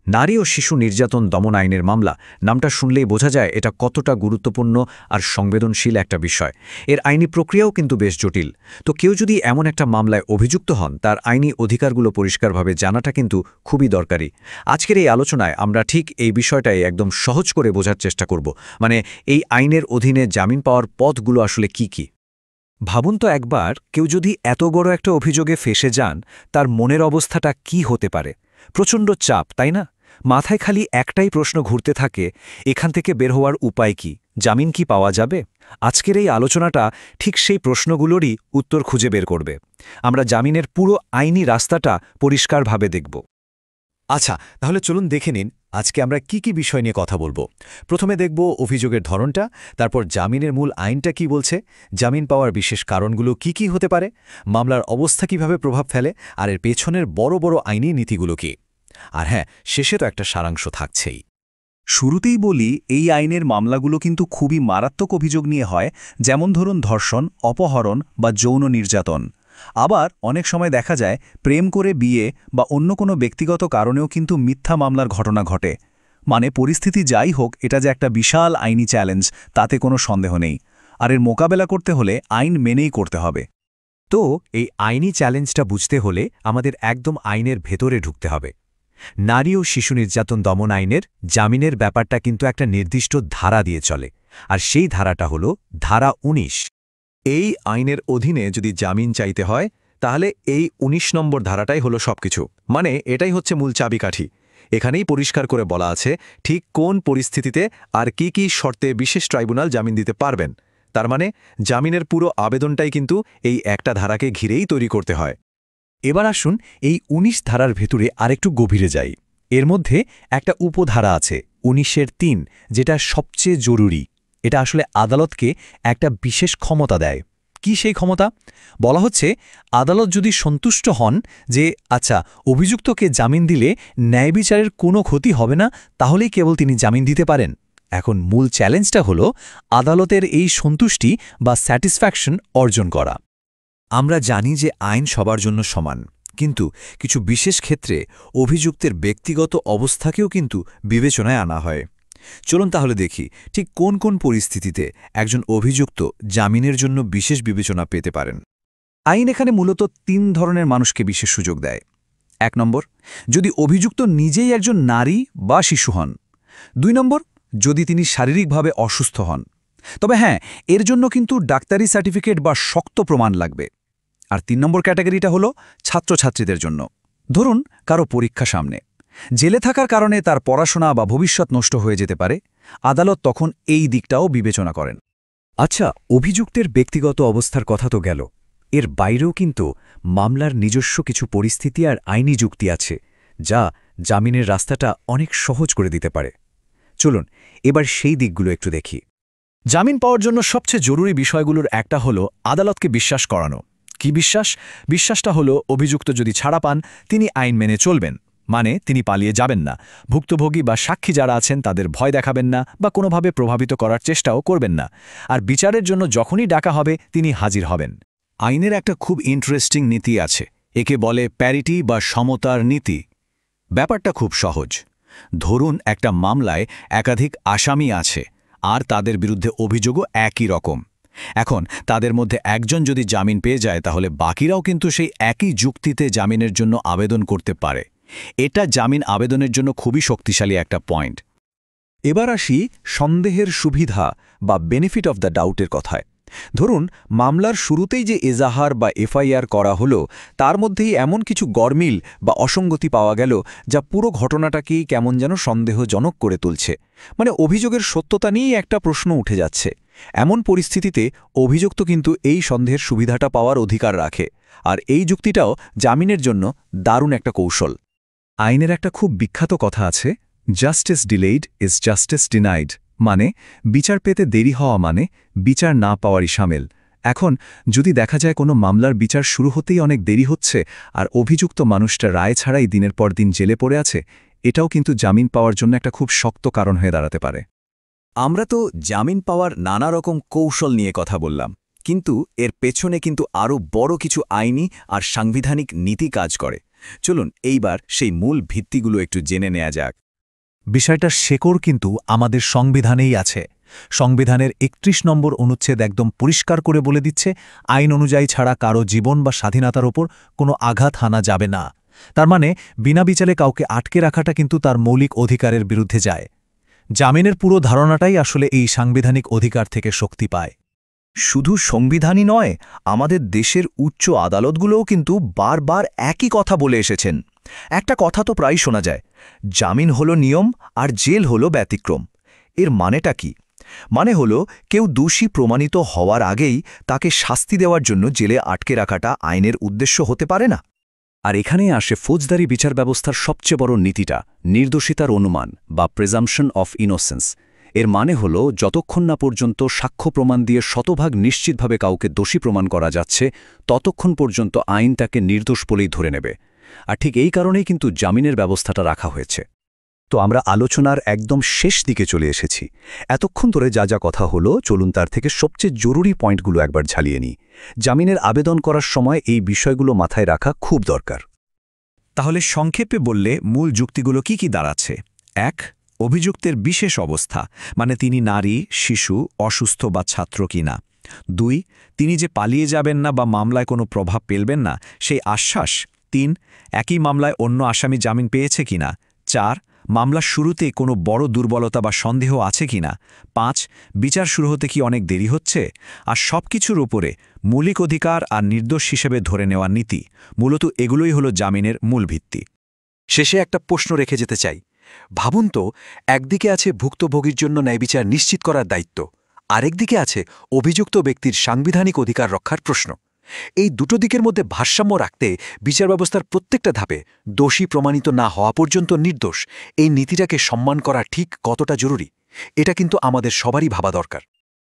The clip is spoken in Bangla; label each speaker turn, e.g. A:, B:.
A: নারী ও শিশু নির্যাতন দমন আইনের মামলা নামটা শুনলেই বোঝা যায় এটা কতটা গুরুত্বপূর্ণ আর সংবেদনশীল একটা বিষয়। এর আইনি প্রক্রিয়াও কিন্তু বেশ জটিল। তো কেউ যদি এমন একটা মামলায় অভিযুক্ত হন, তার আইনি অধিকারগুলো পরিষ্কারভাবে জানাটা কিন্তু খুবই দরকারি। আজকের এই আলোচনায় আমরা ঠিক এই বিষয়টাই একদম সহজ করে বোঝার চেষ্টা করব। মানে এই আইনের অধীনে জামিন পাওয়ার পথগুলো আসলে কি কি।
B: ভাবুন তো একবার, কেউ যদি এত বড় একটা অভিযোগে ফেঁসে যান, তার মনের অবস্থাটা কি হতে পারে? প্রচণ্ড চাপ, তাই না? মাথায় খালি একটাই প্রশ্ন ঘুরতে থাকে, এখান থেকে বের হওয়ার উপায় কি? জামিন কি পাওয়া যাবে? আজকের এই আলোচনাটা ঠিক সেই প্রশ্নগুলোরই উত্তর খুঁজে বের করবে। আমরা জামিনের পুরো আইনি রাস্তাটা পরিষ্কারভাবে দেখব।
C: আচ্ছা, তাহলে চলুন দেখে নিন আজকে আমরা কি কি বিষয় নিয়ে কথা বলবো। প্রথমে দেখব অভিযোগের ধরনটা, তারপর জামিনের মূল আইনটা কি বলছে, জামিন পাওয়ার বিশেষ কারণগুলো কি কি হতে পারে, মামলার অবস্থা কিভাবে প্রভাব ফেলে, আর এর পেছনের বড় বড় আইনি নীতিগুলো কি। আর হ্যাঁ, শেষে তো একটা সারাংশ থাকছেই।
B: শুরুতেই বলি, এই আইনের মামলাগুলো কিন্তু খুবই মারাত্মক অভিযোগ নিয়ে হয়, যেমন ধরুন ধর্ষণ, অপহরণ বা যৌন নির্যাতন। আবার অনেক সময় দেখা যায় প্রেম করে বিয়ে বা অন্য কোনো ব্যক্তিগত কারণেও কিন্তু মিথ্যা মামলার ঘটনা ঘটে। মানে পরিস্থিতি যাই হোক, এটা যে একটা বিশাল আইনি চ্যালেঞ্জ, তাতে কোনো সন্দেহ নেই। আর এর মোকাবেলা করতে হলে আইন মেনেই করতে হবে।
A: তো এই আইনি চ্যালেঞ্জটা বুঝতে হলে আমাদের একদম আইনের ভেতরে ঢুকতে হবে। নারী ও শিশু নির্যাতন দমন আইনের জামিনের ব্যাপারটা কিন্তু একটা নির্দিষ্ট ধারা দিয়ে চলে, আর সেই ধারাটা হল ধারা ১৯।
C: এই আইনের অধীনে যদি জামিন চাইতে হয়, তাহলে এই ১৯ নম্বর ধারাটাই হলো সবকিছু। মানে এটাই হচ্ছে মূল চাবিকাঠি। এখানেই পরিষ্কার করে বলা আছে ঠিক কোন পরিস্থিতিতে আর কি কি শর্তে বিশেষ ট্রাইব্যুনাল জামিন দিতে পারবেন। তার মানে জামিনের পুরো আবেদনটাই কিন্তু এই একটা ধারাকে ঘিরেই তৈরি করতে হয়।
B: এবার আসুন এই ১৯ ধারার ভেতরে আরেকটু গভীরে যাই। এর মধ্যে একটা উপধারা আছে ১৯-এর ৩, যেটা সবচেয়ে জরুরি। এটা আসলে আদালতকে একটা বিশেষ ক্ষমতা দেয়। কি সেই ক্ষমতা? বলা হচ্ছে, আদালত যদি সন্তুষ্ট হন যে আচ্ছা, অভিযুক্তকে জামিন দিলে ন্যায় বিচারের কোনো ক্ষতি হবে না, তাহলেই কেবল তিনি জামিন দিতে পারেন। এখন মূল চ্যালেঞ্জটা হলো আদালতের এই সন্তুষ্টি বা স্যাটিসফ্যাকশন অর্জন করা।
A: আমরা জানি যে আইন সবার জন্য সমান, কিন্তু কিছু বিশেষ ক্ষেত্রে অভিযুক্তের ব্যক্তিগত অবস্থাকেও কিন্তু বিবেচনায় আনা হয়। চলুন তাহলে দেখি ঠিক কোন কোন পরিস্থিতিতে একজন অভিযুক্ত জামিনের জন্য বিশেষ বিবেচনা পেতে পারেন।
B: আইন এখানে মূলত ৩ ধরনের মানুষকে বিশেষ সুযোগ দেয়। ১ নম্বর, যদি অভিযুক্ত নিজেই একজন নারী বা শিশু হন। ২ নম্বর, যদি তিনি শারীরিকভাবে অসুস্থ হন। তবে হ্যাঁ, এর জন্য কিন্তু ডাক্তারি সার্টিফিকেট বা শক্ত প্রমাণ লাগবে। আর ৩ নম্বর ক্যাটাগরিটা হলো ছাত্রছাত্রীদের জন্য। ধরুন কারো পরীক্ষা সামনে, জেলে থাকার কারণে তার পড়াশোনা বা ভবিষ্যৎ নষ্ট হয়ে যেতে পারে। আদালত তখন এই দিকটাও বিবেচনা করেন।
A: আচ্ছা, অভিযুক্তের ব্যক্তিগত অবস্থার কথা তো গেল, এর বাইরেও কিন্তু মামলার নিজস্ব কিছু পরিস্থিতি আর আইনি যুক্তি আছে, যা জামিনের রাস্তাটা অনেক সহজ করে দিতে পারে। চলুন এবার সেই দিকগুলো একটু দেখি।
C: জামিন পাওয়ার জন্য সবচেয়ে জরুরি বিষয়গুলোর একটা হলো আদালতকে বিশ্বাস করানো। কি বিশ্বাস? বিশ্বাসটা হলো অভিযুক্ত যদি ছাড়া পান, তিনি আইন মেনে চলবেন। মানে তিনি পালিয়ে যাবেন না, ভুক্তভোগী বা সাক্ষী যারা আছেন তাদের ভয় দেখাবেন না বা কোনোভাবে প্রভাবিত করার চেষ্টাও করবেন না। আর বিচারের জন্য যখনই ডাকা হবে তিনি হাজির হবেন। আইনের একটা খুব ইন্টারেস্টিং নীতি আছে, একে বলে প্যারিটি বা সমতার নীতি। ব্যাপারটা খুব সহজ। ধরুন একটা মামলায় একাধিক আসামি আছে, আর তাদের বিরুদ্ধে অভিযোগও একই রকম। এখন তাদের মধ্যে একজন যদি জামিন পেয়ে যায়, তাহলে বাকিরাও কিন্তু সেই একই যুক্তিতে জামিনের জন্য আবেদন করতে পারে। এটা জামিন আবেদনের জন্য খুবই শক্তিশালী একটা পয়েন্ট।
B: এবার আসি সন্দেহের সুবিধা বা বেনিফিট অফ দ্য ডাউটের কথায়। ধরুন মামলার শুরুতেই যে এজাহার বা এফআইআর করা হলো, তার মধ্যেই এমন কিছু গরমিল বা অসঙ্গতি পাওয়া গেল, যা পুরো ঘটনাটাকেই কেমন যেন সন্দেহজনক করে তুলছে। মানে অভিযোগের সত্যতা নিয়েই একটা প্রশ্ন উঠে যাচ্ছে। এমন পরিস্থিতিতে অভিযুক্ত কিন্তু এই সন্দেহের সুবিধাটা পাওয়ার অধিকার রাখে। আর এই যুক্তিটাও জামিনের জন্য দারুণ একটা কৌশল। আইনের একটা খুব বিখ্যাত কথা আছে, justice delayed is justice denied. মানে বিচার পেতে দেরি হওয়া মানে বিচার না পাওয়ারই শামেল। এখন যদি দেখা যায় কোনো মামলার বিচার শুরু হতেই অনেক দেরি হচ্ছে, আর অভিযুক্ত মানুষটা রায় ছাড়াই দিনের পর দিন জেলে পড়ে আছে, এটাও কিন্তু জামিন পাওয়ার জন্য একটা খুব শক্ত কারণ হয়ে দাঁড়াতে পারে।
A: আমরা তো জামিন পাওয়ার নানা রকম কৌশল নিয়ে কথা বললাম, কিন্তু এর পেছনে কিন্তু আরও বড় কিছু আইনি আর সাংবিধানিক নীতি কাজ করে।
B: চলুন এইবার সেই মূল ভিত্তিগুলো একটু জেনে নেওয়া যাক।
C: বিষয়টার শেকড় কিন্তু আমাদের সংবিধানেই আছে। সংবিধানের ৩১ নম্বর অনুচ্ছেদ একদম পরিষ্কার করে বলে দিচ্ছে, আইন অনুযায়ী ছাড়া কারো জীবন বা স্বাধীনতার ওপর কোনো আঘাত হানা যাবে না। তার মানে বিনা বিচারে কাউকে আটকে রাখাটা কিন্তু তার মৌলিক অধিকারের বিরুদ্ধে যায়। জামিনের পুরো ধারণাটাই আসলে এই সাংবিধানিক অধিকার থেকে শক্তি পায়।
B: শুধু সংবিধানই নয়, আমাদের দেশের উচ্চ আদালতগুলোও কিন্তু বারবার একই কথা বলে এসেছেন। একটা কথা তো প্রায় শোনা যায়, জামিন হলো নিয়ম আর জেল হলো ব্যতিক্রম। এর মানেটা কি? মানে হলো কেউ দোষী প্রমাণিত হওয়ার আগেই তাকে শাস্তি দেওয়ার জন্য জেলে আটকে রাখাটা আইনের উদ্দেশ্য হতে পারে না। আর এখানেই আসে ফৌজদারি বিচার ব্যবস্থার সবচেয়ে বড় নীতিটা, নির্দোষিতার অনুমান বা প্রেজাম্পশন অফ ইনোসেন্স। এর মানে হল যতক্ষণ না পর্যন্ত সাক্ষ্য প্রমাণ দিয়ে শতভাগ নিশ্চিতভাবে কাউকে দোষী প্রমাণ করা যাচ্ছে, ততক্ষণ পর্যন্ত আইন তাকে নির্দোষ বলেই ধরে নেবে। আর ঠিক এই কারণেই কিন্তু জামিনের ব্যবস্থাটা রাখা হয়েছে। তো আমরা আলোচনার একদম শেষ দিকে চলে এসেছি। এতক্ষণ ধরে যা যা কথা হলো, চলুন তার থেকে সবচেয়ে জরুরি পয়েন্টগুলো একবার ঝালিয়ে নিই। জামিনের আবেদন করার সময় এই বিষয়গুলো মাথায় রাখা খুব দরকার।
C: তাহলে সংক্ষেপে বললে মূল যুক্তিগুলো কি দাঁড়াচ্ছে? ১. অভিযুক্তের বিশেষ অবস্থা, মানে তিনি নারী, শিশু, অসুস্থ বা ছাত্র কিনা। ২. তিনি যে পালিয়ে যাবেন না বা মামলায় কোনো প্রভাব ফেলবেন না, সেই আশ্বাস। ৩. একই মামলায় অন্য আসামি জামিন পেয়েছে কিনা। ৪. মামলার শুরুতে কোনো বড় দুর্বলতা বা সন্দেহ আছে কিনা। ৫. বিচার শুরু হতে কি অনেক দেরি হচ্ছে। আর সবকিছুর উপরে মৌলিক অধিকার আর নির্দোষ হিসেবে ধরে নেওয়ার নীতি। মূলত এগুলোই হলো জামিনের মূল ভিত্তি।
D: শেষে একটা প্রশ্ন রেখে যেতে চাই। ভাবুন তো, একদিকে আছে ভুক্তভোগীর জন্য ন্যায়বিচার নিশ্চিত করার দায়িত্ব, আরেকদিকে আছে অভিযুক্ত ব্যক্তির সাংবিধানিক অধিকার রক্ষার প্রশ্ন। এই দুটো দিকের মধ্যে ভারসাম্য রাখতে বিচার ব্যবস্থার প্রত্যেকটা ধাপে দোষী প্রমাণিত না হওয়া পর্যন্ত নির্দোষ এই নীতিটাকে সম্মান করা ঠিক কতটা জরুরি, এটা কিন্তু আমাদের সবারই ভাবা দরকার।